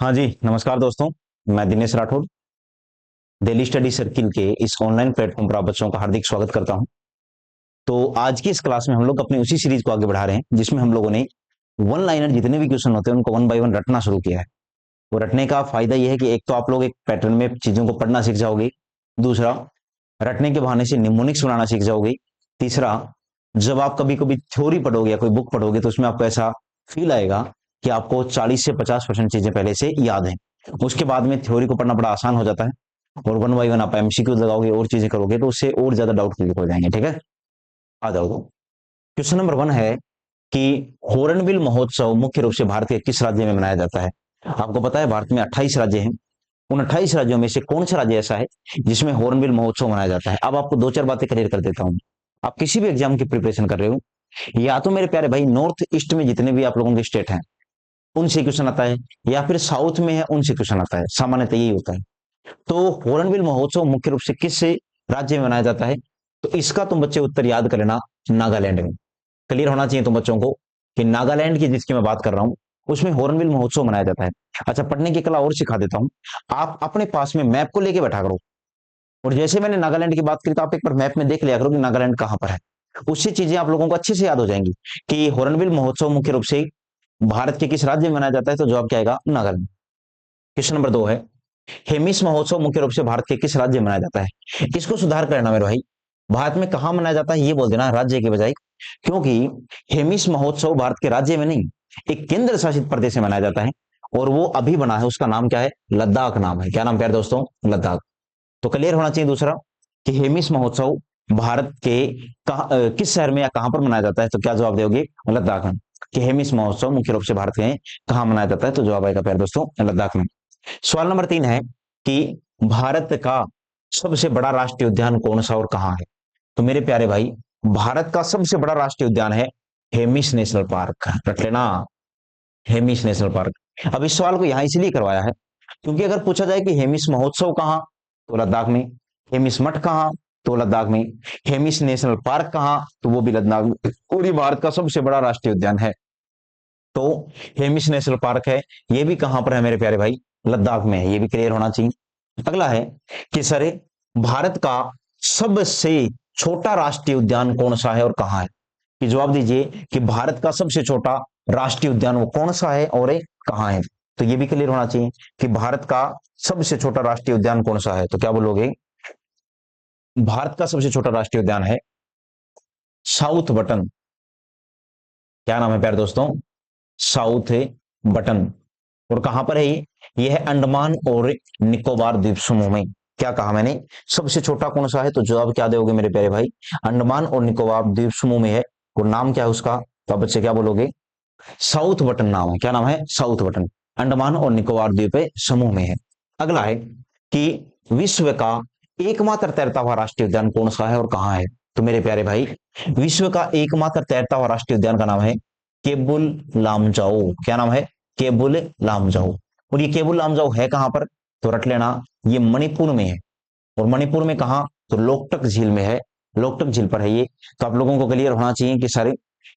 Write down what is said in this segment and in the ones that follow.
हाँ जी, नमस्कार दोस्तों। मैं दिनेश राठौर दिल्ली स्टडी सर्किल के इस ऑनलाइन प्लेटफॉर्म पर आप बच्चों का हार्दिक स्वागत करता हूं। तो आज की इस क्लास में हम लोग अपनी उसी सीरीज को आगे बढ़ा रहे हैं जिसमें हम लोगों ने वन लाइनर जितने भी क्वेश्चन होते हैं उनको वन बाय वन रटना शुरू किया है। वो रटने का फायदा यह है कि एक तो आप लोग एक पैटर्न में चीजों को पढ़ना सीख जाओगे, दूसरा रटने के बहाने से निमोनिक्स बनाना सीख जाओगे, तीसरा जब आप कभी कभी थ्योरी पढ़ोगे या कोई बुक पढ़ोगे तो उसमें आपको ऐसा फील आएगा कि आपको 40 से 50% चीजें पहले से याद हैं। उसके बाद में थ्योरी को पढ़ना बड़ा आसान हो जाता है और वन बाई वन आप एमसीक्यू लगाओगे और चीजें करोगे तो उससे और ज्यादा डाउट क्लियर हो जाएंगे। ठीक है, आ जाओ। तो क्वेश्चन नंबर 1 है कि हॉर्नबिल महोत्सव मुख्य रूप से भारत के किस राज्य में मनाया जाता है। आपको पता है भारत में 28 राज्य हैं। उन 28 राज्यों में से कौन सा राज्य ऐसा है जिसमें हॉर्नबिल महोत्सव मनाया जाता है। अब आपको दो चार बातें क्लियर कर देता हूं। आप किसी भी एग्जाम की प्रिपरेशन कर रहे हो, या तो मेरे प्यारे भाई नॉर्थ ईस्ट में जितने भी आप लोगों के स्टेट हैं उनसे क्वेश्चन आता है, या फिर साउथ में है उनसे क्वेश्चन आता है। सामान्यतः यही होता है। तो हॉर्नबिल महोत्सव मुख्य रूप से किस राज्य में मनाया जाता है, तो इसका तुम बच्चे उत्तर याद कर लेना, नागालैंड में। क्लियर होना चाहिए तुम बच्चों को कि नागालैंड की जिसकी मैं बात कर रहा हूं उसमें हॉर्नबिल महोत्सव मनाया जाता है। अच्छा, पढ़ने की कला और सिखा देता हूं। आप अपने पास में मैप को लेके बैठा करो और जैसे मैंने नागालैंड की बात करी तो आप एक बार मैप में देख लिया करो कि नागालैंड कहां पर है। उससे चीजें आप लोगों को अच्छे से याद हो जाएंगी कि हॉर्नबिल महोत्सव मुख्य रूप से भारत के किस राज्य में मनाया जाता है, तो जवाब क्या आएगा, नागालैंड। क्वेश्चन नंबर 2 है, हेमिस महोत्सव मुख्य रूप से भारत के किस राज्य में मनाया जाता है। इसको सुधार करना मेरे भाई, भारत में कहां मनाया जाता है ये बोल देना राज्य के बजाय, क्योंकि हेमिस महोत्सव भारत के राज्य में नहीं एक केंद्र शासित प्रदेश में मनाया जाता है और वो अभी बना है। उसका नाम क्या है, लद्दाख नाम है। क्या नाम प्यारे दोस्तों, लद्दाख। तो क्लियर होना चाहिए दूसरा कि हेमिस महोत्सव भारत के किस शहर में या कहां पर मनाया जाता है, तो क्या जवाब दोगे, लद्दाख में। कि हेमिस महोत्सव मुख्य रूप से भारत में कहां मनाया जाता है, तो जवाब आएगा प्यारे दोस्तों, लद्दाख में। सवाल नंबर 3 है कि भारत का सबसे बड़ा राष्ट्रीय उद्यान कौन सा और कहां है। तो मेरे प्यारे भाई, भारत का सबसे बड़ा राष्ट्रीय उद्यान है हेमिस नेशनल पार्क। रख लेना, हेमिस नेशनल पार्क। अब इस सवाल को यहां इसलिए करवाया है क्योंकि अगर पूछा जाए कि हेमिस महोत्सव कहां, तो लद्दाख में। हेमिस मठ कहां, तो लद्दाख में। हेमिस नेशनल पार्क कहां, तो वो भी लद्दाख में। पूरी भारत का सबसे बड़ा राष्ट्रीय उद्यान है तो हेमिस नेशनल पार्क है। ये भी कहां पर है मेरे प्यारे भाई, लद्दाख में है। ये भी क्लियर होना चाहिए। अगला है कि सर भारत का सबसे छोटा राष्ट्रीय उद्यान कौन सा है और कहां है। कि जवाब दीजिए कि भारत का सबसे छोटा राष्ट्रीय उद्यान वो कौन सा है और कहां है। तो ये भी क्लियर होना चाहिए कि भारत का सबसे छोटा राष्ट्रीय उद्यान कौन सा है, तो क्या बोलोगे, भारत का सबसे छोटा राष्ट्रीय उद्यान है साउथ बटन। क्या नाम है प्यारे दोस्तों, साउथ बटन। और कहां पर है ये, यह है अंडमान और निकोबार द्वीप समूह में। क्या कहा मैंने, सबसे छोटा कौन सा है, तो जवाब क्या दोगे मेरे प्यारे भाई, अंडमान और निकोबार द्वीप समूह में है। और नाम क्या है उसका, तो आप बच्चे क्या बोलोगे, साउथ बटन नाम है। क्या नाम है, साउथ बटन। अंडमान और निकोबार द्वीप समूह में है। अगला है कि विश्व का एकमात्र तैरता हुआ राष्ट्रीय उद्यान कौन सा है और कहां है। तो मेरे प्यारे भाई, विश्व का एकमात्र तैरता हुआ राष्ट्रीय उद्यान का नाम है केबुल लामजाओ। क्या नाम है, केबुल लामजाओ। और ये केबुल लामजाओ है कहां पर, तो रट लेना, ये मणिपुर में है। और मणिपुर में कहां, तो लोकटक झील में है। लोकटक झील पर है ये। तो आप लोगों को क्लियर होना चाहिए कि सारे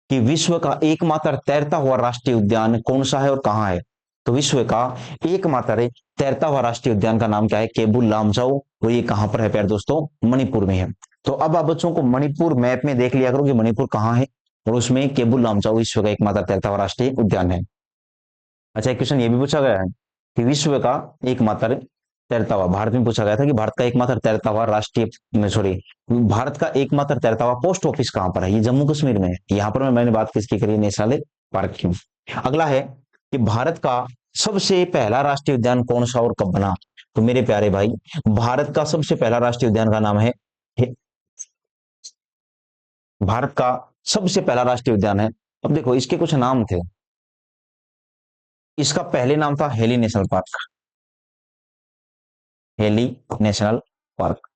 कि विश्व का एकमात्र तैरता हुआ राष्ट्रीय उद्यान कौन सा है और कहां है। तो विश्व का एकमात्र तैरता हुआ राष्ट्रीय उद्यान का नाम क्या है, केबुल लामजाओ। और ये कहां पर है प्यारे दोस्तों, मणिपुर में है। तो अब आप बच्चों को मणिपुर मैप में देख लिया करो कि मणिपुर कहां है और उसमें केबुल लामजाओ विश्व का एकमात्र तैरता हुआ राष्ट्रीय उद्यान है। अच्छा, एक क्वेश्चन ये भी पूछा गया है कि विश्व का एकमात्र तैरता हुआ, भारत में पूछा गया था कि भारत का एकमात्र तैरता हुआ राष्ट्रीय सॉरी भारत का एकमात्र तैरता हुआ पोस्ट ऑफिस कहां पर है। ये जम्मू कश्मीर में है। यहां पर मैंने बात किसकी करी, नेशनल पार्क की। अगला है कि भारत का सबसे पहला राष्ट्रीय उद्यान कौन सा और कब बना। तो मेरे प्यारे भाई, भारत का सबसे पहला राष्ट्रीय उद्यान का नाम है, भारत का सबसे पहला राष्ट्रीय उद्यान है। अब देखो इसके कुछ नाम थे। इसका पहले नाम था heli national park. Heli national park,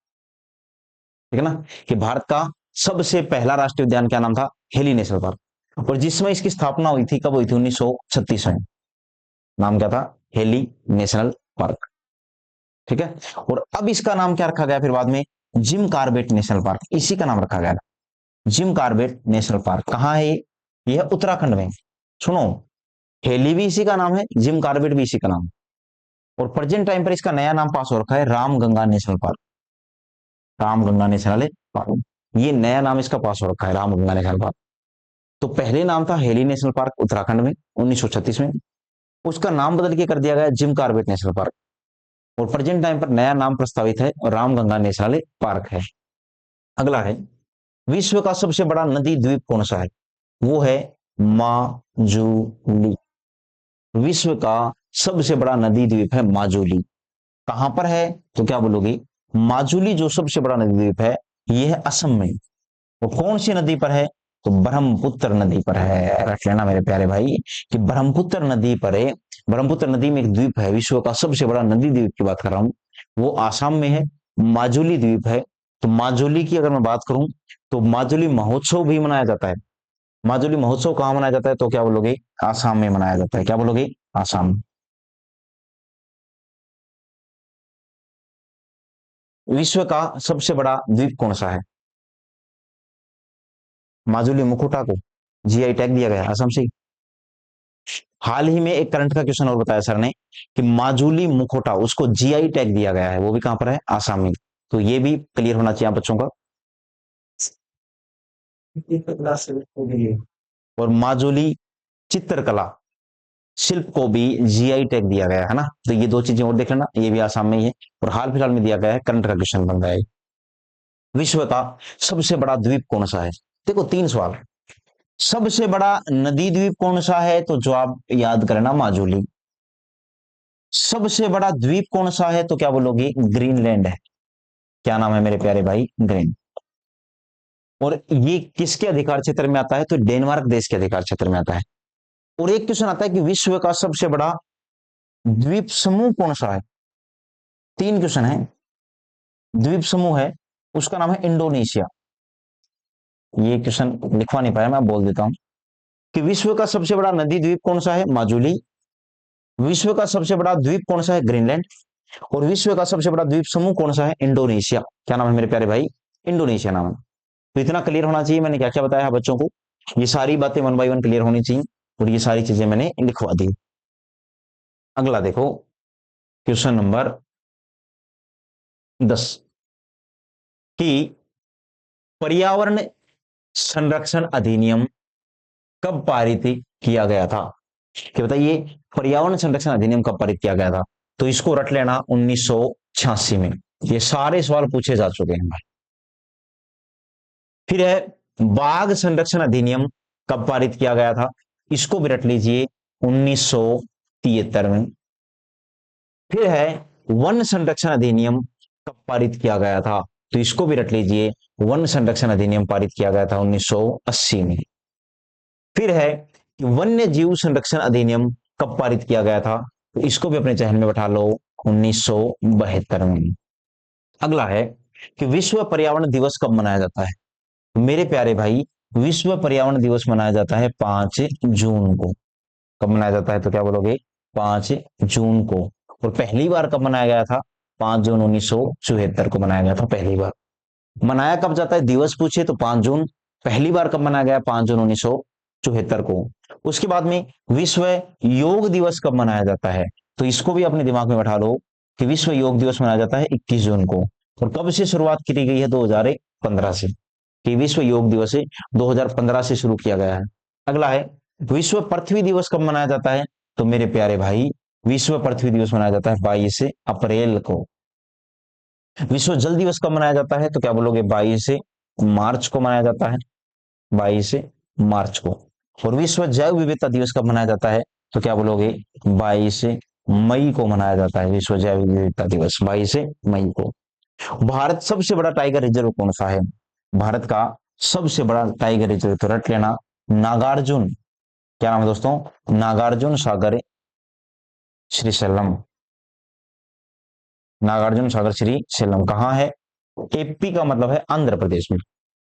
ठीक है ना। कि भारत का सबसे पहला राष्ट्रीय उद्यान क्या नाम था, हेली नेशनल पार्क। और जिसमें इसकी स्थापना हुई थी, कब हुई थी, 1936 में। नाम क्या था, हेली नेशनल पार्क। ठीक है। और अब इसका नाम क्या रखा गया फिर बाद में, जिम कार्बेट नेशनल पार्क, इसी का नाम रखा गया। जिम कार्बेट नेशनल पार्क कहां है, यह उत्तराखंड में। सुनो, हेली भी इसी का नाम है, जिम कार्बेट भी इसी का नाम है, और प्रेजेंट टाइम पर इसका नया नाम पास हो रखा है Ramganga national park. Ramganga national park, ये नया नाम इसका पास हो रखा है, रामगंगा नेशनल पार्क। तो पहले नाम था हेली नेशनल पार्क उत्तराखंड में 1936 में, उसका नाम बदल के कर दिया गया जिम कार्बेट नेशनल पार्क, और प्रेजेंट टाइम पर नया नाम प्रस्तावित है और रामगंगा नेशनल पार्क है। अगला है, विश्व का सबसे बड़ा नदी द्वीप कौन सा है? वो है माजुली। विश्व का सबसे बड़ा नदी द्वीप है माजुली। कहां पर है? तो क्या बोलोगे? माजुली जो सबसे बड़ा नदी द्वीप है, यह है असम में। वो कौन सी नदी पर है? तो ब्रह्मपुत्र नदी पर है। रख लेना मेरे प्यारे भाई कि ब्रह्मपुत्र नदी पर है। ब्रह्मपुत्र नदी में एक द्वीप है, विश्व का सबसे बड़ा नदी द्वीप की बात कर रहा हूं, वो आसाम में है, माजुली द्वीप है। तो माजुली की अगर मैं बात करूं, तो माजुली महोत्सव भी मनाया जाता है। माजुली महोत्सव कहां मनाया जाता है? तो क्या बोलोगे? आसाम में मनाया जाता है। क्या बोलोगे? आसाम। विश्व का सबसे बड़ा द्वीप कौन सा है? माजुली मुखोटा को जीआई टैग दिया गया असम से। हाल ही में एक करंट का क्वेश्चन और बताया सर ने कि माजुली मुखोटा उसको जीआई टैग दिया गया है, वो भी कहां पर है? आसाम में। तो ये भी क्लियर होना चाहिए आप बच्चों का। और माजुली चित्रकला शिल्प को भी जीआई टैग दिया गया है ना। तो ये दो चीजें और देख लेना, ये भी आसाम में ही है, और हाल फिलहाल में दिया गया है, करंट का क्वेश्चन बन रहा है। विश्व का सबसे बड़ा द्वीप कौन सा है? देखो, तीन सवाल। सबसे बड़ा नदी द्वीप कौन सा है? तो जवाब याद करना, माजुली। सबसे बड़ा द्वीप कौन सा है? तो क्या बोलोगे? ग्रीनलैंड है। क्या नाम है मेरे प्यारे भाई? ग्रीन। और ये किसके अधिकार क्षेत्र में आता है? तो डेनमार्क देश के अधिकार क्षेत्र में आता है। और एक क्वेश्चन आता है कि विश्व का सबसे बड़ा द्वीप समूह कौन सा है? तीन क्वेश्चन है। द्वीप समूह है, उसका नाम है इंडोनेशिया। ये क्वेश्चन लिखवा नहीं पाया, मैं बोल देता हूं कि विश्व का सबसे बड़ा नदी द्वीप कौन सा है? माजुली। विश्व का सबसे बड़ा द्वीप कौन सा है? ग्रीनलैंड। और विश्व का सबसे बड़ा द्वीप समूह कौन सा है? इंडोनेशिया। क्या नाम है मेरे प्यारे भाई? इंडोनेशिया नाम है। तो इतना क्लियर होना चाहिए, मैंने क्या क्या बताया है बच्चों को, ये सारी बातें वन बाय वन क्लियर होनी चाहिए, और ये सारी चीजें मैंने लिखवा दी। अगला देखो, क्वेश्चन नंबर 10 कि पर्यावरण संरक्षण अधिनियम कब पारित किया गया था? कि बताइए, पर्यावरण संरक्षण अधिनियम कब पारित किया गया था? तो इसको रट लेना, 1986 में। ये सारे सवाल पूछे जा चुके हैं भाई। फिर है, बाघ संरक्षण अधिनियम कब पारित किया गया था? इसको भी रट लीजिए, 1973 में। फिर है, वन संरक्षण अधिनियम कब पारित किया गया था? तो इसको भी रट लीजिए, वन संरक्षण अधिनियम पारित किया गया था 1980 में। फिर है कि वन्य जीव संरक्षण अधिनियम कब पारित किया गया था? तो इसको भी अपने जहन में बैठा लो, 1972 में। अगला है कि विश्व पर्यावरण दिवस कब मनाया जाता है? मेरे प्यारे भाई, विश्व पर्यावरण दिवस मनाया जाता है 5 जून को। कब मनाया जाता है? तो क्या बोलोगे? 5 जून को। और पहली बार कब मनाया गया था? 5 जून 1974 को मनाया गया था पहली बार। मनाया कब जाता है दिवस पूछे तो 5 जून। पहली बार कब मनाया गया? 5 जून 1974 को। उसके बाद में विश्व योग दिवस कब मनाया जाता है? तो इसको भी अपने दिमाग में बैठा लो कि विश्व योग दिवस मनाया जाता है 21 जून को। और कब से शुरुआत की गई है? 2015 से। कि विश्व योग दिवस 2015 से शुरू किया गया है। अगला है, विश्व पृथ्वी दिवस कब मनाया जाता है? तो मेरे प्यारे भाई, विश्व पृथ्वी दिवस मनाया जाता है 22 अप्रैल को। विश्व जल दिवस कब मनाया जाता है? तो क्या बोलोगे? 22 मार्च को मनाया जाता है, 22 मार्च को। और विश्व जैव विविधता दिवस कब मनाया जाता है? तो क्या बोलोगे? 22 मई को मनाया जाता है विश्व जैव विविधता दिवस, 22 मई को। भारत सबसे बड़ा टाइगर रिजर्व कौन सा है? भारत का सबसे बड़ा टाइगर रिजर्व तो रट लेना, नागार्जुन। क्या नाम है दोस्तों? नागार्जुन सागर श्रीशैलम। नागार्जुन सागर श्रीशैलम कहाँ है? एपी का मतलब है आंध्र प्रदेश में।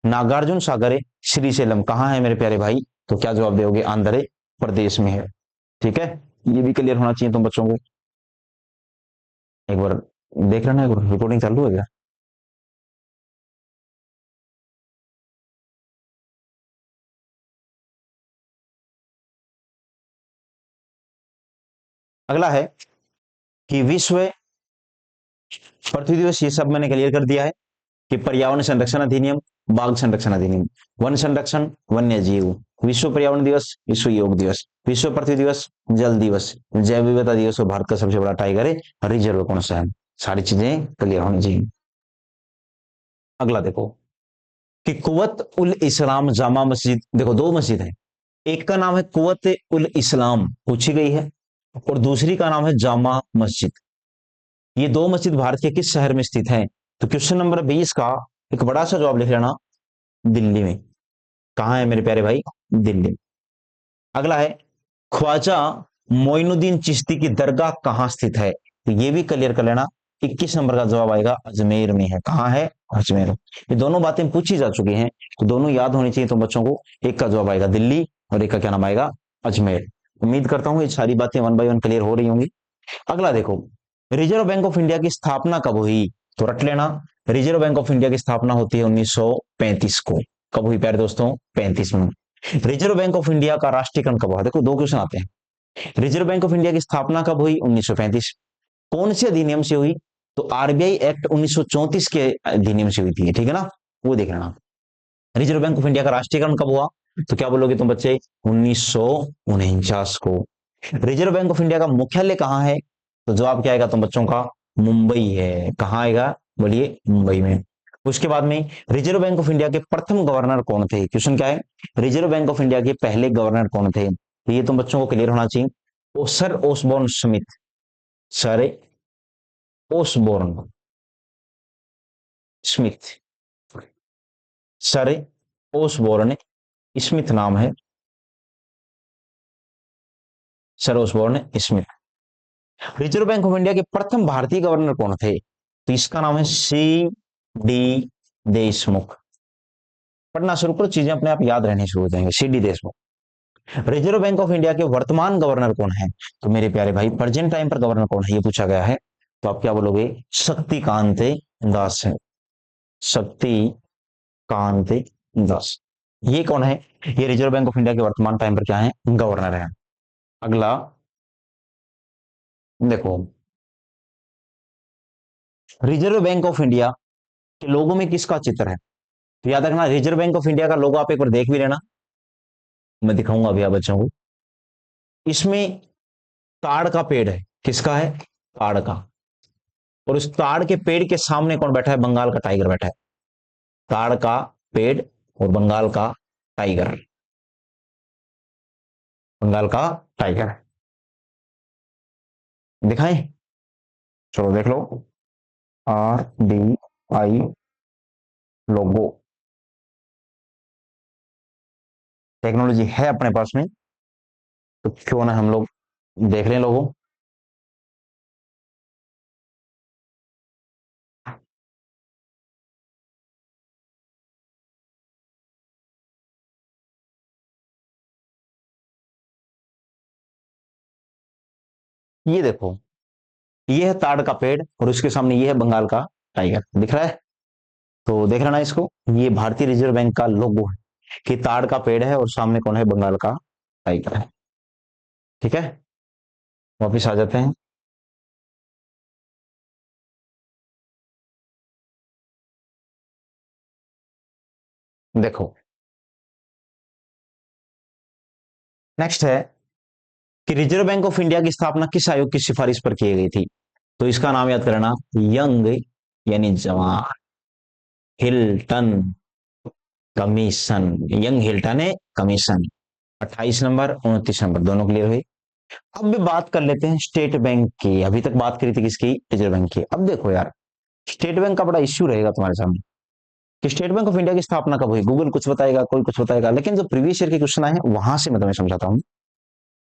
नागार्जुन सागर श्रीशैलम कहाँ है मेरे प्यारे भाई? तो क्या जवाब दोगे? आंध्र प्रदेश में है। ठीक है, ये भी क्लियर होना चाहिए तुम बच्चों को। एक बार देख लेना, एक बार रिकॉर्डिंग चालू है क्या? अगला है कि विश्व पृथ्वी दिवस, ये सब मैंने क्लियर कर दिया है कि पर्यावरण संरक्षण अधिनियम, बाघ संरक्षण अधिनियम, वन संरक्षण, वन्य जीव, विश्व पर्यावरण दिवस, विश्व योग दिवस, विश्व पृथ्वी दिवस, जल दिवस, जैव विविधता दिवस और भारत का सबसे बड़ा टाइगर है रिजर्व कौन सा है। सारी चीजें क्लियर होनी चाहिए। अगला देखो कि कुवत उल इस्लाम जामा मस्जिद, देखो दो मस्जिद है, एक का नाम है कुवत उल इस्लाम पूछी गई है और दूसरी का नाम है जामा मस्जिद। ये दो मस्जिद भारत के किस शहर में स्थित है? तो क्वेश्चन नंबर 20 का एक बड़ा सा जवाब लिख लेना, दिल्ली में। कहां है मेरे प्यारे भाई? दिल्ली। अगला है ख्वाजा मोइनुद्दीन चिश्ती की दरगाह कहां स्थित है? तो ये भी क्लियर कर लेना, 21 नंबर का जवाब आएगा अजमेर में है। कहां है? अजमेर। ये दोनों बातें पूछी जा चुकी हैं तो दोनों याद होनी चाहिए तो बच्चों को। एक का जवाब आएगा दिल्ली और एक का क्या नाम आएगा? अजमेर। उम्मीद करता हूं ये सारी बातें वन बाय वन क्लियर हो रही होंगी। अगला देखो, रिजर्व बैंक ऑफ इंडिया की स्थापना कब हुई? तो रट लेना, रिजर्व बैंक ऑफ इंडिया की स्थापना होती है 1935 को। कब हुई प्यारे दोस्तों? 35 में। रिजर्व बैंक ऑफ इंडिया का राष्ट्रीयकरण कब हुआ? देखो दो क्वेश्चन आते हैं। रिजर्व बैंक ऑफ इंडिया की स्थापना कब हुई? 1935। कौन से अधिनियम से हुई? तो आरबीआई एक्ट 1934 के अधिनियम से हुई थी, ठीक है ना, वो देख लेना। रिजर्व बैंक ऑफ इंडिया का राष्ट्रीयकरण कब हुआ? तो क्या बोलोगे तुम बच्चे? 1949 को। रिजर्व बैंक ऑफ इंडिया का मुख्यालय कहां है? तो जवाब क्या आएगा तुम बच्चों का? मुंबई है। कहां आएगा? बोलिए, मुंबई में। उसके बाद में रिजर्व बैंक ऑफ इंडिया के प्रथम गवर्नर कौन थे? क्वेश्चन क्या है? रिजर्व बैंक ऑफ इंडिया के पहले गवर्नर कौन थे? तो ये तुम बच्चों को क्लियर होना चाहिए। ओ Sir Osborne Smith, Sir Osborne Smith, Sir Osborne Smith नाम है, Sir Osborne Smith. Reserve Bank of India के प्रथम भारतीय गवर्नर कौन थे? तो इसका नाम है सी डी देशमुख। पढ़ना शुरू करो, चीजें अपने आप याद रहनी शुरू हो जाएंगे। C D Deshmukh. Reserve Bank of India के वर्तमान गवर्नर कौन है? तो मेरे प्यारे भाई प्रेजेंट टाइम पर गवर्नर कौन है ये पूछा गया है, तो आप क्या बोलोगे? शक्तिकांत दास है। शक्तिकांत दास, ये कौन है? ये रिजर्व बैंक ऑफ इंडिया के वर्तमान टाइम पर क्या है? गवर्नर है। अगला देखो, रिजर्व बैंक ऑफ इंडिया के लोगों में किसका चित्र है? तो याद रखना, रिजर्व बैंक ऑफ इंडिया का लोगो आप एक बार देख भी लेना, मैं दिखाऊंगा अभी आप बच्चों को। इसमें ताड़ का पेड़ है। किसका है? ताड़ का। और उस ताड़ के पेड़ के सामने कौन बैठा है? बंगाल का टाइगर बैठा है। ताड़ का पेड़ और बंगाल का टाइगर, बंगाल का टाइगर दिखाएं? चलो देख लो, R D I logo. Technology है अपने पास में तो क्यों ना हम लोग देख लें लोगो। ये देखो, ये है ताड़ का पेड़ और उसके सामने ये है बंगाल का टाइगर, दिख रहा है? तो देख लेना इसको, ये भारतीय रिजर्व बैंक का लोगो है कि ताड़ का पेड़ है और सामने कौन है? बंगाल का टाइगर है। ठीक है, वापिस आ जाते हैं। देखो नेक्स्ट है कि रिजर्व बैंक ऑफ इंडिया की स्थापना किस आयोग की सिफारिश पर की गई थी? तो इसका नाम याद करना, यंग यानी जवान हिल्टन कमीशन। यंग हिल्टन है कमीशन। 28 नंबर 29 नंबर दोनों क्लियर हुई। अब भी बात कर लेते हैं स्टेट बैंक की। अभी तक बात करी थी किसकी? रिजर्व बैंक की। अब देखो यार, स्टेट बैंक का बड़ा इश्यू रहेगा तुम्हारे सामने कि स्टेट बैंक ऑफ इंडिया की स्थापना कब हुई। गूगल कुछ बताएगा, कोई कुछ बताएगा, लेकिन जो प्रीवियस ईयर के क्वेश्चन आए हैं वहां से मैं तुम्हें समझाता हूं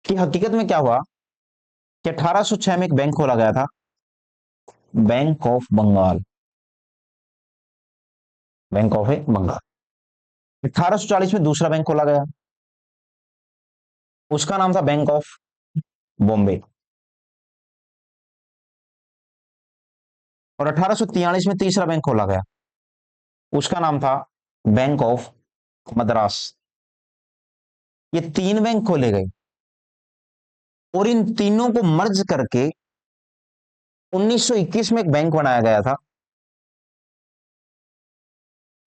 कि हकीकत में क्या हुआ कि 1806 में एक बैंक खोला गया था, Bank of Bengal, Bank of Bengal. 1840 में दूसरा बैंक खोला गया, उसका नाम था बैंक ऑफ बॉम्बे। और 1843 में तीसरा बैंक खोला गया, उसका नाम था बैंक ऑफ मद्रास। ये तीन बैंक खोले गए और इन तीनों को मर्ज करके 1921 में एक बैंक बनाया गया था,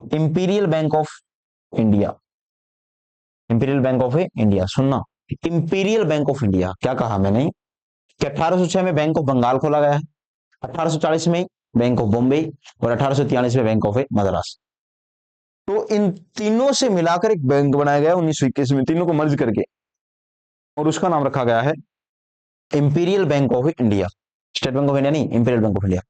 imperial bank of India. Imperial bank of India, सुनना, इंपीरियल बैंक ऑफ इंडिया। क्या कहा मैंने कि 1806 में बैंक ऑफ बंगाल खोला गया है, 1840 में बैंक ऑफ बॉम्बे और 1843 में बैंक ऑफ मद्रास। तो इन तीनों से मिलाकर एक बैंक बनाया गया 1921 में, तीनों को मर्ज करके, और उसका नाम रखा गया है imperial bank of India. State bank of India नहीं, इंपीरियल बैंक ऑफ इंडिया।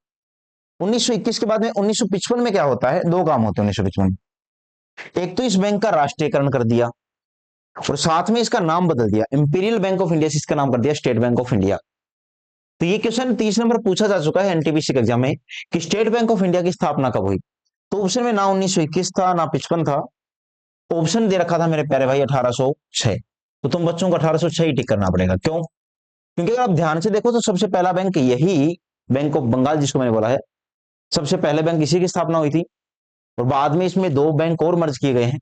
1921 के बाद में 1955 में क्या होता है, दो काम होते हैं 1955 में। एक तो इस बैंक का राष्ट्रीयकरण कर दिया और साथ में इसका नाम बदल दिया, इंपीरियल बैंक ऑफ इंडिया से इसका नाम कर दिया स्टेट बैंक ऑफ इंडिया। तो ये क्वेश्चन 30 नंबर पूछा जा चुका है एनटीपीसी के एग्जाम में कि स्टेट बैंक ऑफ इंडिया की स्थापना कब हुई। तो ऑप्शन में ना 1921 था ना 55 था, ऑप्शन दे रखा था मेरे प्यारे भाई 1806। तो तुम बच्चों को 1806 ही टिक करना पड़ेगा। क्यों? क्योंकि अगर आप ध्यान से देखो तो सबसे पहला बैंक यही बैंक ऑफ बंगाल जिसको मैंने बोला है, सबसे पहले बैंक इसी की स्थापना हुई थी और बाद में इसमें दो बैंक और मर्ज किए गए हैं।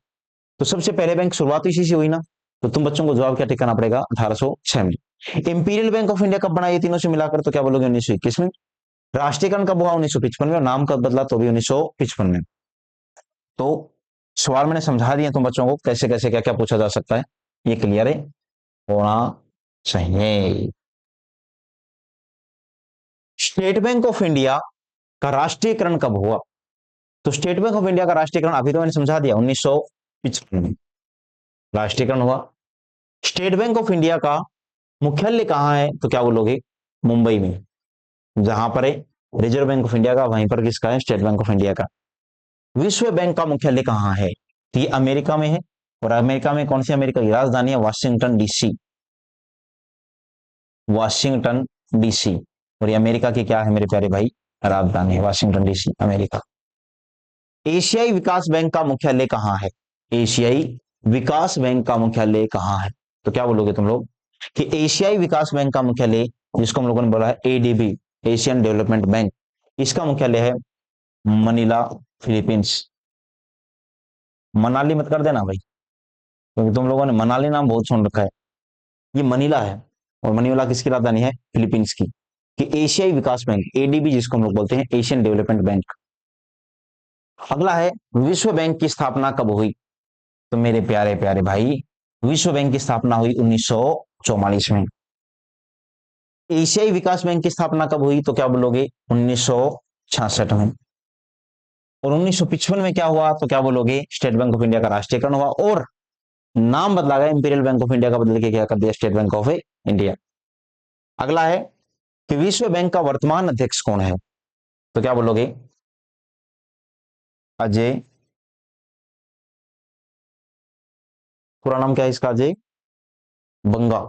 तो सबसे पहले बैंक शुरुआत इसी से हुई ना। तो तुम बच्चों को जवाब क्या टिक करना पड़ेगा, 1806 में। इंपीरियल बैंक ऑफ इंडिया कब बना, ये तीनों से मिलाकर, तो क्या बोलोगे 1921 में। राष्ट्रीयकरण कब हुआ, 1955 में। और नाम कब बदला, तो भी 1955 में। तो सवाल मैंने समझा दिया तुम बच्चों को कैसे कैसे क्या क्या पूछा जा सकता है, ये क्लियर है होना चाहिए। स्टेट बैंक ऑफ इंडिया का राष्ट्रीयकरण कब हुआ, तो स्टेट बैंक ऑफ इंडिया का राष्ट्रीयकरण अभी तो मैंने समझा दिया 1955 में राष्ट्रीयकरण हुआ। स्टेट बैंक ऑफ इंडिया का मुख्यालय कहां है, तो क्या बोलोगे मुंबई में, जहां पर है रिजर्व बैंक ऑफ इंडिया का, वहीं पर किसका है, स्टेट बैंक ऑफ इंडिया का। विश्व बैंक का मुख्यालय कहां है, तो ये अमेरिका में है। और अमेरिका में कौन सी, अमेरिका की राजधानी है वाशिंगटन डीसी, वाशिंगटन डीसी। और ये अमेरिका की क्या है मेरे प्यारे भाई, राजधानी है वाशिंगटन डीसी, अमेरिका। एशियाई विकास बैंक का मुख्यालय कहां है, एशियाई विकास बैंक का मुख्यालय कहां है, तो क्या बोलोगे तुम लोग कि एशियाई विकास बैंक का मुख्यालय, जिसको हम लोगों ने बोला है एडीबी, एशियन डेवलपमेंट बैंक, इसका मुख्यालय है मनीला, फिलीपींस। मनाली मत कर देना भाई, क्योंकि तुम लोगों ने मनाली नाम बहुत सुन रखा है, ये मनीला है। और मनीला किसकी राजधानी है, फिलीपींस की। कि एशियाई विकास बैंक, एडीबी जिसको हम लोग बोलते हैं, एशियन डेवलपमेंट बैंक। अगला है विश्व बैंक की स्थापना कब हुई, तो मेरे प्यारे प्यारे भाई विश्व बैंक की स्थापना हुई 1944 में। एशियाई विकास बैंक की स्थापना कब हुई, तो क्या बोलोगे 1966 में। और 1955 में क्या हुआ, तो क्या बोलोगे स्टेट बैंक ऑफ इंडिया का राष्ट्रीयकरण हुआ और नाम बदला गया, इंपीरियल बैंक ऑफ इंडिया का बदल के क्या कर दिया, स्टेट बैंक ऑफ इंडिया। अगला है कि विश्व बैंक का वर्तमान अध्यक्ष कौन है, तो क्या बोलोगे अजय, पूरा नाम क्या है इसका, अजय बंगा।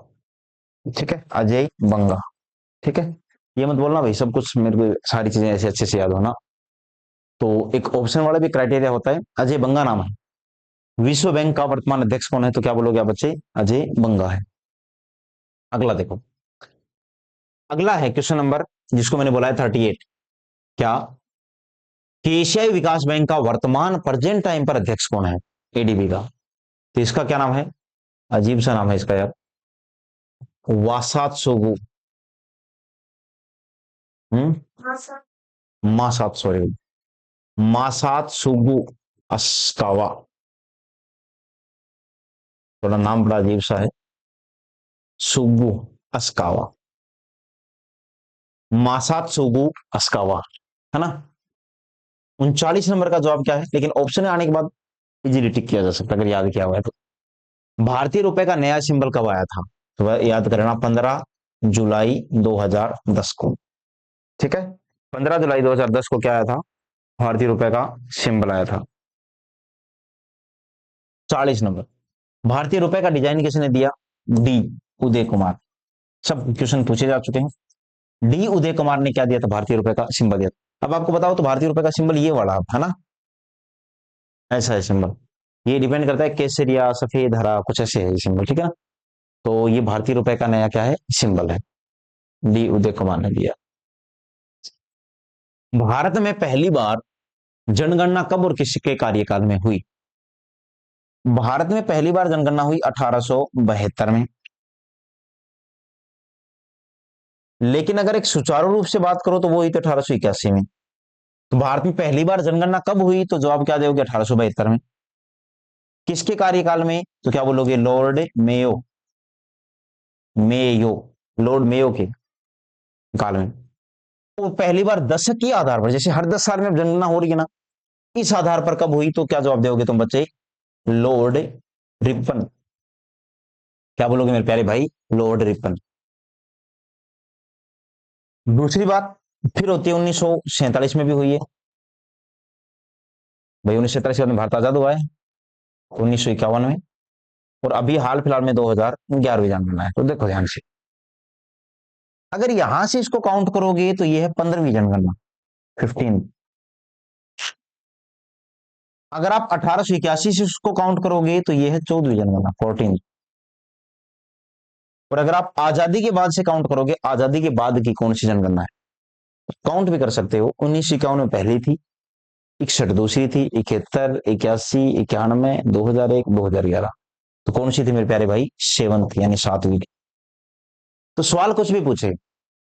ठीक है, अजय बंगा। ठीक है, ये मत बोलना भाई सब कुछ मेरे को सारी चीजें ऐसे अच्छे से याद होना। तो एक ऑप्शन वाला भी क्राइटेरिया होता है, अजय बंगा नाम है। विश्व बैंक का वर्तमान अध्यक्ष कौन है, तो क्या बोलोगे आप बच्चे, अजय बंगा है। अगला देखो, अगला है क्वेश्चन नंबर जिसको मैंने बोला है 38। क्या कि एशियाई विकास बैंक का वर्तमान प्रेजेंट टाइम पर अध्यक्ष कौन है, एडीबी का। तो इसका क्या नाम है, अजीब सा नाम है इसका यार, वासात्सुगु, मासात, सॉरी, मासात्सुगु अस्कावा। थोड़ा नाम बड़ा अजीब सा है, सुगु अस्कावा, मासात्सुगु अस्कावा, है ना। 39 नंबर का जवाब क्या है, लेकिन ऑप्शन आने के बाद इजीली टिक किया जा सकता है अगर याद किया हुआ है तो। भारतीय रुपए का नया सिंबल कब आया था, तो वह याद करना 15 जुलाई 2010 को। ठीक है, 15 जुलाई 2010 को क्या आया था, भारतीय रुपए का सिंबल आया था। 40 नंबर, भारतीय रुपए का डिजाइन किसने दिया, डी उदय कुमार। सब क्वेश्चन पूछे जा चुके हैं। डी उदय कुमार ने क्या दिया था, भारतीय रुपए का सिंबल दिया था। अब आपको बताओ तो भारतीय रुपए का सिंबल ये वाला है ना, ऐसा है सिंबल। ये डिपेंड करता है केसरिया, सफेद, हरा, कुछ ऐसे है ये सिंबल। ठीक है, तो ये भारतीय रुपए का नया क्या है, सिंबल है, डी उदय कुमार ने दिया। भारत में पहली बार जनगणना कब और किसके कार्यकाल में हुई, भारत में पहली बार जनगणना हुई 1872 में। लेकिन अगर एक सुचारू रूप से बात करो तो वो हुई थी 1881 में। तो भारत में पहली बार जनगणना कब हुई, तो जवाब क्या दोगे, 1872 में। किसके कार्यकाल में, तो क्या बोलोगे, Lord Mayo, Mayo, Lord Mayo के काल में। तो पहली बार दशक के आधार पर, जैसे हर 10 साल में जनगणना हो रही है ना, इस आधार पर कब हुई, तो क्या जवाब दोगे तुम बच्चे, लॉर्ड रिपन। क्या बोलोगे मेरे प्यारे भाई, लॉर्ड रिपन। दूसरी बात फिर होती है 1947 में भी हुई है। भाई 1947 में भारत आजाद हुआ है, 1951 में, और अभी हाल फिलहाल में 2011 जनगणना है। तो देखो ध्यान से, अगर यहां से इसको काउंट करोगे तो ये है 15वीं जनगणना, 15। अगर आप 1881 से उसको काउंट करोगे तो ये है 14वीं जनगणना, 14। और अगर आप आजादी के बाद से काउंट करोगे, आजादी के बाद की कौन सी जनगणना है, काउंट भी कर सकते हो। 1951 में पहली थी, 61 दूसरी थी, 71, 81, 91, 2001, 2011। तो कौन सी थी मेरे प्यारे भाई, 7th यानी 7वीं। तो सवाल कुछ भी पूछे,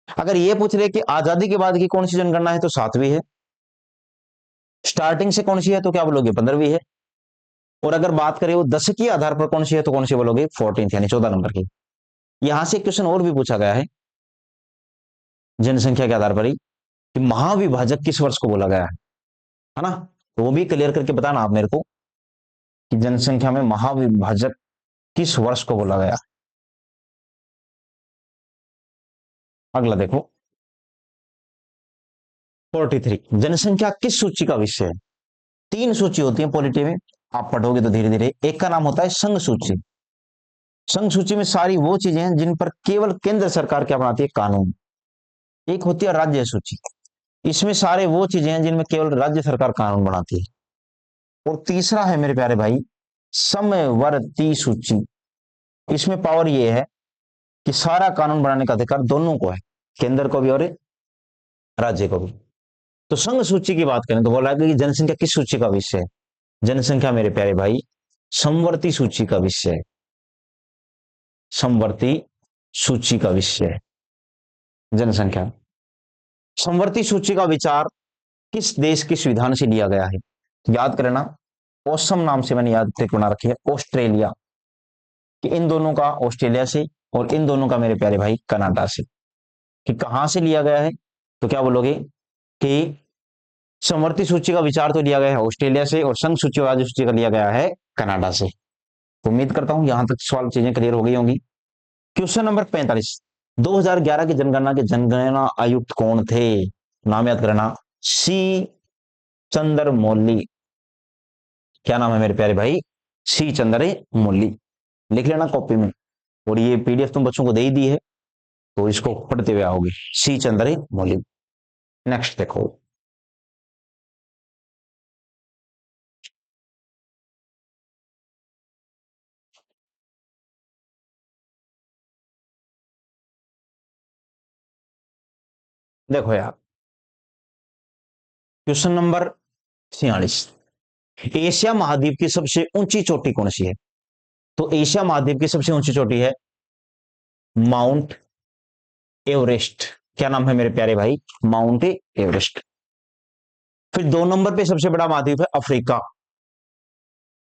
अगर ये पूछ रहे कि आजादी के बाद की कौन सी जनगणना है, तो 7वीं है। स्टार्टिंग से कौन सी है, तो क्या बोलोगे, 15वीं है। और अगर बात करें वो दशकीय आधार पर कौन सी है, तो कौन सी बोलोगे, 14th यानी 14 नंबर की। यहां से एक क्वेश्चन और भी पूछा गया है जनसंख्या के आधार पर ही, कि महाविभाजक किस वर्ष को बोला गया है ना। तो वो भी क्लियर करके बताना आप मेरे को, कि जनसंख्या में महाविभाजक किस वर्ष को बोला गया। अगला देखो 43, जनसंख्या किस सूची का विषय है। 3 सूची होती है पॉलिटी में, आप पढ़ोगे तो धीरे धीरे। एक का नाम होता है संघ सूची। संघ सूची में सारी वो चीजें हैं जिन पर केवल केंद्र सरकार क्या बनाती है, कानून। एक होती है राज्य सूची, इसमें सारे वो चीजें हैं जिनमें केवल राज्य सरकार कानून बनाती है। और तीसरा है मेरे प्यारे भाई, समवर्ती सूची। इसमें पावर ये है कि सारा कानून बनाने का अधिकार दोनों को है, केंद्र को भी और राज्य को भी। तो संघ सूची की बात करें तो बोला कि जनसंख्या किस सूची का विषय है। जनसंख्या मेरे प्यारे भाई समवर्ती सूची का विषय है, समवर्ती सूची का विषय है जनसंख्या। समवर्ती सूची का विचार किस देश के संविधान से लिया गया है, याद करना। ओसम नाम से मैंने याद ट्रिक बना रखी है, ऑस्ट्रेलिया, कि इन दोनों का ऑस्ट्रेलिया से, और इन दोनों का मेरे प्यारे भाई कनाडा से। कि कहां से लिया गया है, तो क्या बोलोगे कि समवर्ती सूची का विचार तो लिया गया है ऑस्ट्रेलिया से, और संघ सूची और राज्य सूची का लिया गया है कनाडा से। तो उम्मीद करता हूं यहां तक सवाल चीजें क्लियर हो गई होंगी। क्वेश्चन नंबर 45, 2011 की जनगणना के जनगणना आयुक्त कौन थे, नाम याद करना, सी चंद्र मौली। क्या नाम है मेरे प्यारे भाई, सी चंद्र मौली। लिख लेना कॉपी में, और ये पीडीएफ तुम बच्चों को दे ही दी है, तो इसको पढ़ते हुए आओगे, सी चंद्र मौली। नेक्स्ट देखो, देखो यार क्वेश्चन नंबर 46, एशिया महाद्वीप की सबसे ऊंची चोटी कौन सी है। तो एशिया महाद्वीप की सबसे ऊंची चोटी है माउंट एवरेस्ट। क्या नाम है मेरे प्यारे भाई, माउंट एवरेस्ट। फिर 2 नंबर पे सबसे बड़ा महाद्वीप है अफ्रीका।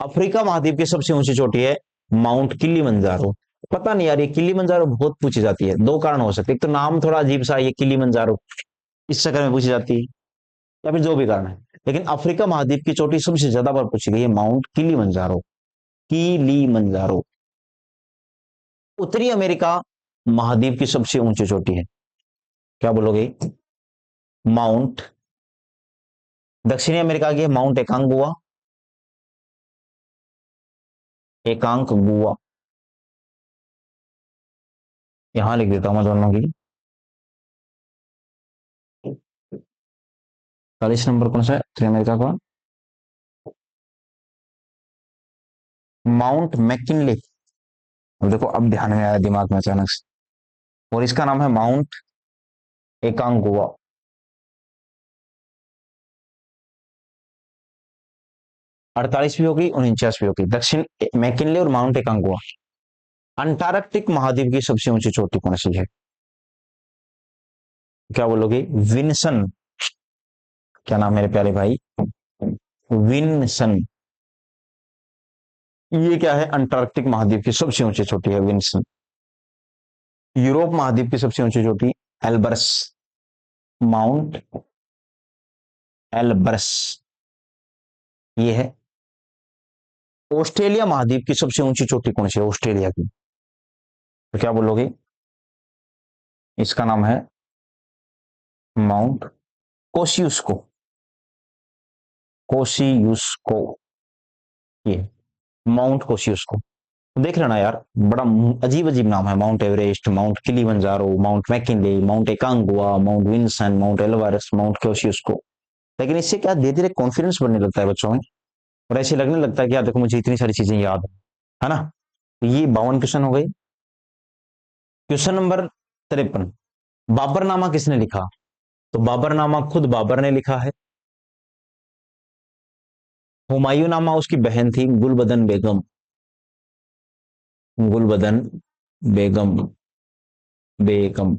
अफ्रीका महाद्वीप की सबसे ऊंची चोटी है माउंट किलिमंजारो। पता नहीं यार, ये किलिमंजारो बहुत पूछी जाती है, 2 कारण हो सकते हैं। एक तो नाम थोड़ा अजीब सा है ये किलिमंजारो, इस चक्कर में पूछी जाती है, या फिर जो भी कारण है। लेकिन अफ्रीका महाद्वीप की चोटी सबसे ज्यादा बार पूछी गई है माउंट किलिमंजारो, किलिमंजारो। उत्तरी अमेरिका महाद्वीप की सबसे ऊंची चोटी है, क्या बोलोगे, माउंट। दक्षिणी अमेरिका की है माउंट एकांगुआ, एकांकगुआ। यहां लिख देता हूं मैं दोनों की। 40 नंबर कौन सा है उत्तरी अमेरिका का, माउंट मैकिनले। अब देखो, अब ध्यान में आया दिमाग में अचानक से, और इसका नाम है माउंट एकांगुआ। 48वीं होगी, 49वीं होगी, दक्षिण मैकिनले और माउंट एकांगुआ। अंटार्कटिक महाद्वीप की सबसे ऊंची चोटी कौन सी है, क्या बोलोगे? विन्सन। क्या नाम मेरे प्यारे भाई? विन्सन। ये क्या है? अंटार्कटिक महाद्वीप की सबसे ऊंची चोटी है विन्सन। यूरोप महाद्वीप की सबसे ऊंची चोटी एल्बर्स, माउंट एल्बर्स ये है। ऑस्ट्रेलिया महाद्वीप की सबसे ऊंची चोटी कौन सी है ऑस्ट्रेलिया की? तो क्या बोलोगे? इसका नाम है माउंट कोसियुस्को। कोसियुस्को ये माउंट कोसियुस्को। देख लेना यार, बड़ा अजीब अजीब नाम है। Mount Everest, Mount Kilimanjaro, Mount McKinley, Mount Aconcagua, Mount Vinson, Mount Elbrus, Mount Kosciuszko. लेकिन इससे क्या धीरे धीरे कॉन्फिडेंस बढ़ने लगता है बच्चों में, और ऐसे लगने लगता है कि यार देखो मुझे इतनी सारी चीजें याद है ना। तो ये 52 क्वेश्चन हो गई। क्वेश्चन नंबर 53, बाबरनामा किसने लिखा? तो बाबरनामा खुद बाबर ने लिखा है। हुमायूंनामा उसकी बहन थी गुलबदन बेगम। गुलबदन बेगम। बेगम।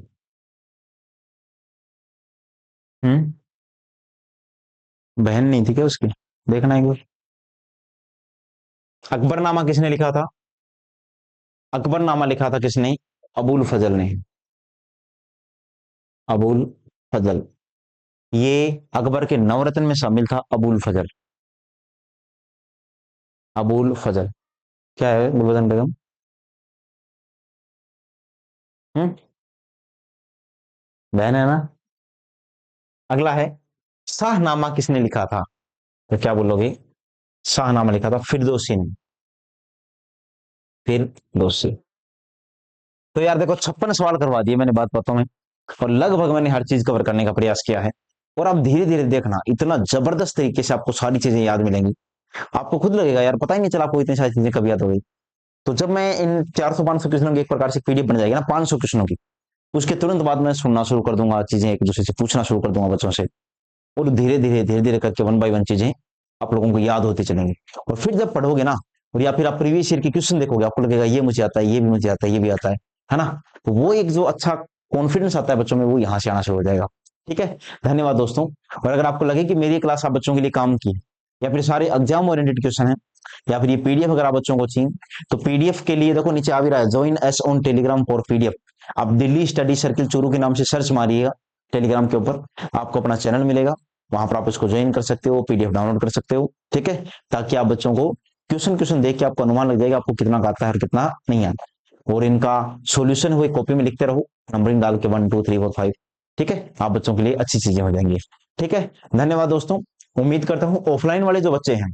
हम्म। बहन नहीं थी क्या उसकी? देखना एक बार। अकबरनामा किसने लिखा था? अकबरनामा लिखा था किसने? अबुल फजल ने। अबुल फजल। ये अकबर के नवरत्न में शामिल था अबुल फजल। अबुल फजल। क्या है गुलबदन बेगम? हम्म। बहन है ना। अगला है, शाहनामा किसने लिखा था? तो क्या बोलोगे? शाहनामा लिखा था फिरदौसी ने। फिरदौसी। तो यार देखो 56 सवाल करवा दिए मैंने बात बातों में, और लगभग मैंने हर चीज कवर करने का प्रयास किया है। और आप धीरे धीरे देखना, इतना जबरदस्त तरीके से आपको सारी चीजें याद मिलेंगी। आपको खुद लगेगा यार पता ही नहीं चला आपको इतनी सारी चीजें कब याद हो गई। तो जब मैं इन 400-500 क्वेश्चनों की एक प्रकार से पीडीएफ बन जाएगी ना 500 क्वेश्चनों की, उसके तुरंत बाद मैं सुनना शुरू कर दूंगा, चीजें एक दूसरे से पूछना शुरू कर दूंगा बच्चों से, और धीरे धीरे करके वन बाय वन चीजें आप लोगों को याद होती चलेंगी। और फिर जब पढ़ोगे ना, और या फिर आप प्रीवियस ईयर के क्वेश्चन देखोगे, आपको लगेगा ये मुझे आता है, ये भी मुझे आता है, ये भी आता है ना। तो वो एक जो अच्छा कॉन्फिडेंस आता है बच्चों में, वो यहाँ से आना शुरू हो जाएगा। ठीक है। धन्यवाद दोस्तों। और अगर आपको लगे कि मेरी क्लास आप बच्चों के लिए काम की, या फिर सारे एग्जाम ओरिएंटेड क्वेश्चन है, या फिर ये पीडीएफ अगर आप बच्चों को चाहिए, तो पीडीएफ के लिए देखो नीचे आ भी रहा है, join us on Telegram for PDF. आप दिल्ली स्टडी सर्किल चूरू के नाम से सर्च मारिएगा टेलीग्राम के ऊपर, आपको अपना चैनल मिलेगा। वहां पर आप इसको ज्वाइन कर सकते हो, पीडीएफ डाउनलोड कर सकते हो। ठीक है। ताकि आप बच्चों को क्वेश्चन क्वेश्चन देख के आपको अनुमान लग जाएगा आपको कितना आता है और कितना नहीं आता, और इनका सॉल्यूशन हुए कॉपी में लिखते रहो, नंबरिंग डाल के 1 2 3 4 5। ठीक है। आप बच्चों के लिए अच्छी चीजें हो जाएंगी। ठीक है। धन्यवाद दोस्तों। उम्मीद करता हूं ऑफलाइन वाले जो बच्चे हैं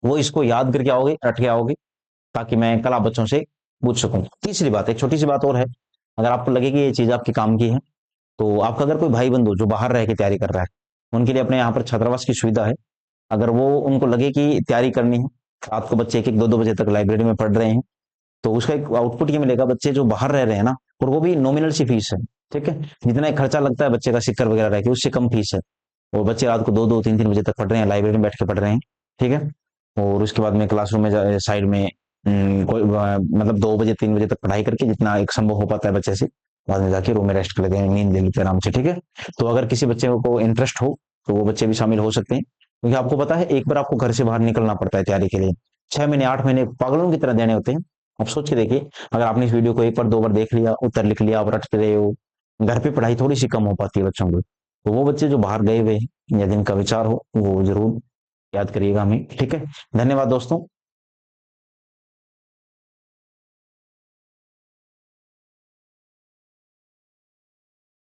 वो इसको याद करके आओगे, रट के आओगे, ताकि मैं कल आप बच्चों से पूछ सकूं। तीसरी बात, एक छोटी सी बात और है, अगर आपको लगे कि ये चीज आपके काम की है, तो आपका अगर कोई भाई बंधु जो बाहर रह के तैयारी कर रहा है, उनके लिए अपने यहाँ पर छात्रावास की सुविधा है। अगर वो उनको लगे कि तैयारी करनी है, रात को बच्चे 1 1 2 2 बजे तक लाइब्रेरी में पढ़ रहे हैं, तो उसका एक आउटपुट ये मिलेगा, बच्चे जो बाहर रह रहे हैं ना, और वो भी नॉमिनल सी फीस है। ठीक है। जितना एक खर्चा लगता है बच्चे का सिक्कर वगैरह रह के, उससे कम फीस है। और बच्चे रात को 2 2 3 3 बजे तक पढ़ रहे हैं, लाइब्रेरी में बैठ के पढ़ रहे हैं। ठीक है। और उसके बाद में क्लासरूम में साइड में कोई मतलब 2 बजे 3 बजे तक पढ़ाई करके जितना एक संभव हो पाता है बच्चे से, बाद में जाके रूम में रेस्ट कर लेते हैं, नींद ले लेते हैं आराम से। ठीक है। तो अगर किसी बच्चे को इंटरेस्ट हो तो वो बच्चे भी शामिल हो सकते हैं, क्योंकि आपको पता है एक बार आपको घर से बाहर निकलना पड़ता है तैयारी के लिए। 6 महीने 8 महीने पागलों की तरह देने होते हैं। आप सोच के देखिए, अगर आपने इस वीडियो को एक बार 2 बार देख लिया, उत्तर लिख लिया, आप रटते रहे हो, घर पे पढ़ाई थोड़ी सी कम हो पाती है बच्चों को। तो वो बच्चे जो बाहर गए हुए हैं या जिनका विचार हो वो जरूर याद करिएगा हमें। ठीक है। धन्यवाद दोस्तों।